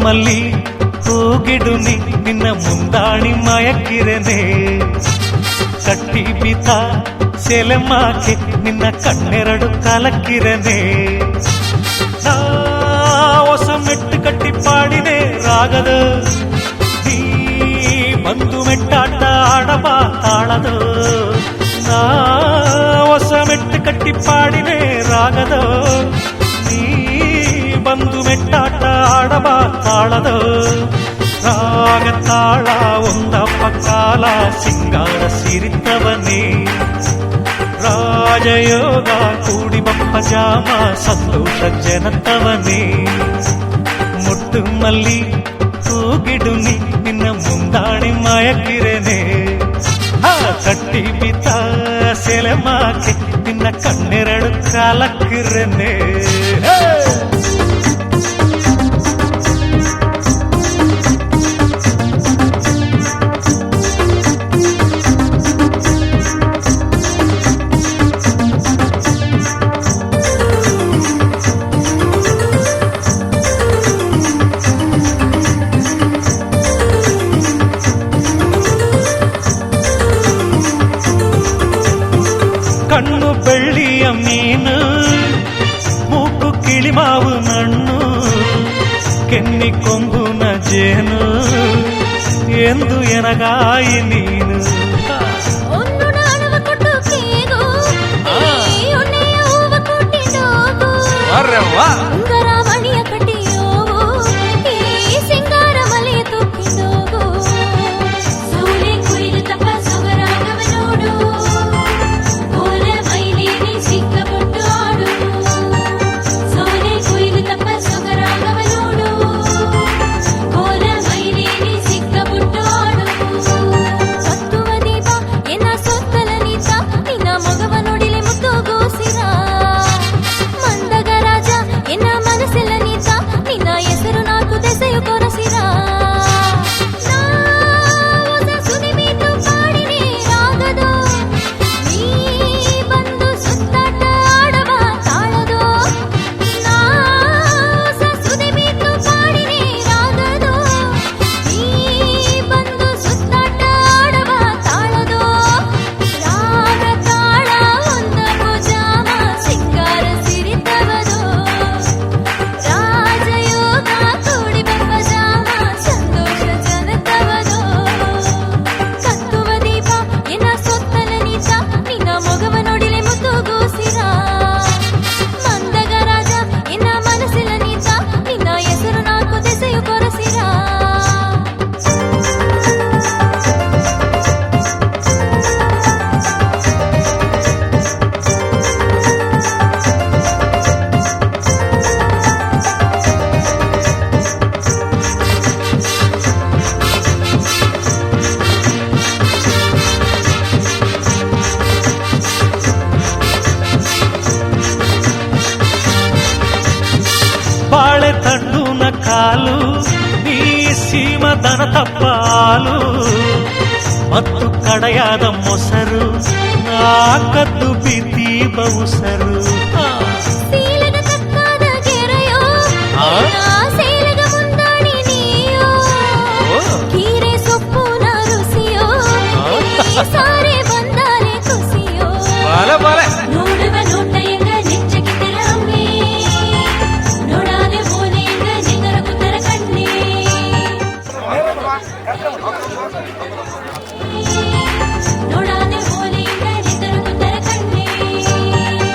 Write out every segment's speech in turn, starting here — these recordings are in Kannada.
ಮಲ್ಲಿ ಹೂಗಿಡುನಿ ನಿನ್ನ ಮುಂದಾಣಿ ಮಯಕ್ಕಿರನೆ ಕಟ್ಟಿ ಬಿತ ಸೆಲೆಮಾಕೆ ನಿನ್ನ ಕಣ್ಣೆರಡು ಕಲಕ್ಕಿರನೆ ನಾ ಹೊಸ ಮೆಟ್ಟು ಕಟ್ಟಿ ಪಾಡಿನೆ ರಾಗದ ನೀ ಬಂದು ಮೆಟ್ಟಾಟ ಆಡಬಾ ತಾಳದ ನಾ ಹೊಸ ಮೆಟ್ಟು ಕಟ್ಟಿ ಪಾಡಿನೆ ರಾಗದ ನೀ ಬಂದು ಮೆಟ್ಟಾಟ ಆಡಬಾ ತಾಳದ ರಾಗ ತಾಳ ಒಂದಪ್ಪ ಕಾಲ ಸಿಂಗಾರ ಸಿರಿತವನೇ ರಾಜಯೋಗ ಕೂಡಿ ಬಪ್ಪ ಜಾಮ ಸಂತೋಷ ಜನತವನೇ ಮುಟ್ಟು ಮಲ್ಲಿ ಹೂಗಿಡುನಿ ನಿನ್ನ ಮುಂದಾಣಿ ಮಯಕ್ಕಿರನೆ ಕಟ್ಟಿ ಬಿತ ಸೆಲೆಮಾಕೆ ನಿನ್ನ ಕಣ್ಣೆರಡು ಕಾಲಕ್ಕಿರನೆ ಕಣ್ಣು ಬೆಳ್ಳಿಯ ಮೀನು ಮೂಕು ಕಿಳಿಮಾವು ಮಣ್ಣು ಕೆನ್ನಿ ಕೊಂಬುನ ಜೇನು ಎಂದು ಎನಗಾಯಿ ನೀನು ಮಣಿಯ ಕಟ್ಟಿಯೋ ಸಿಂಗಾರ ಮಲೆಯ ತುಕ್ಕಿದೋಗೋ ಸೂಲೆ ಕುಯ್ದು ತಪ್ಪ ಸೊಗರಾಗವ ನೋಡು ಬಾಳೆ ತಂಡುನ ಕಾಲು ನೀ ಸೀಮದನ ತಪ್ಪಾಲು ಮತ್ತು ಕಡೆಯಾದ ಮೊಸರು ನಾ ಕದ್ದು ಬಿದ್ದಿ ಬೌಸರು ಸಾರೆ ಬಂದಾರೆ ಖುಷಿಯೋ ನೋಡುವ ನೋಟ ಎಂಗ ನೆಚ್ಚಗಿದ್ದರ ಅಮ್ಮೆ ನೋಡಾದೆ ಬೋನೆ ಎಂಗ ನಿಗರ ಕುದರ ಕಣ್ಣೆ ನೋಡಾದೆ ಬೋನೆ ಎಂಗ ನಿಗರ ಕುದರ ಕಣ್ಣೆ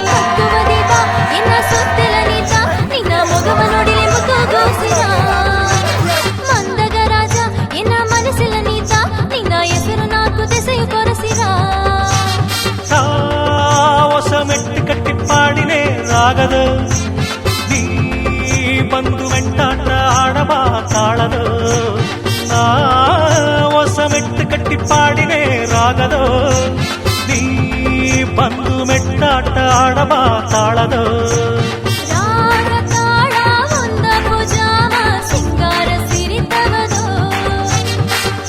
ಕತ್ತುವ ದೀಪ ಎನ್ನ ಸುತ್ತಲ ನೀತ ನಿನ್ನ ಮೊಗವ ನೋಡಿಲೆ ಮುಖಗೋಸಿನ ಮಂದಗ ರಾಜ ಎನ್ನ ಮನಸ್ಸಿಲ ನೀತ ನಿನ್ನ ಹೆಸರು ನಾಲ್ಕು ದೆಸೆಯು ಕೊರಸಿರ ಹೊಸ ಮೆಟ್ಟು ಕಟ್ಟಿ ಪಾಡಿನೆ ರಾಗದ ನೀ ಬಂದು ಮೆಟ್ಟಾಟ ಆಡಬಾ ತಾಳದ ನಾ ಹೊಸ ಮೆಟ್ಟು ಕಟ್ಟಿ ಪಾಡಿನೆ ರಾಗದ ನೀ ಬಂದು ಮೆಟ್ಟಾಟ ಆಡಬಾ ತಾಳದ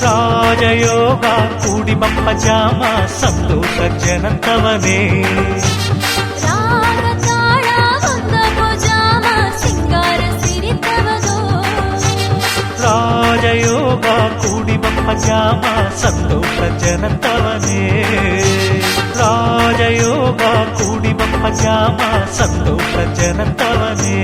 ರಾಜಯೋಗ ಕೂಡಿ ಬಪ್ಪ ಜಾಮ ಸಂತೋಷ ಜನತವನೇ ರಾಗ ತಾಳ ಒಂದ ಭುಜಾಮ ಸಿಂಗಾರ ಸಿರಿತವದೋ ಜನಂತವನೇ ರಾಜಯೋಗ ಕೂಡಿ ಬಪ್ಪ ಜಾಮ ಸಂತೋಷ ಜನಂತವನೇ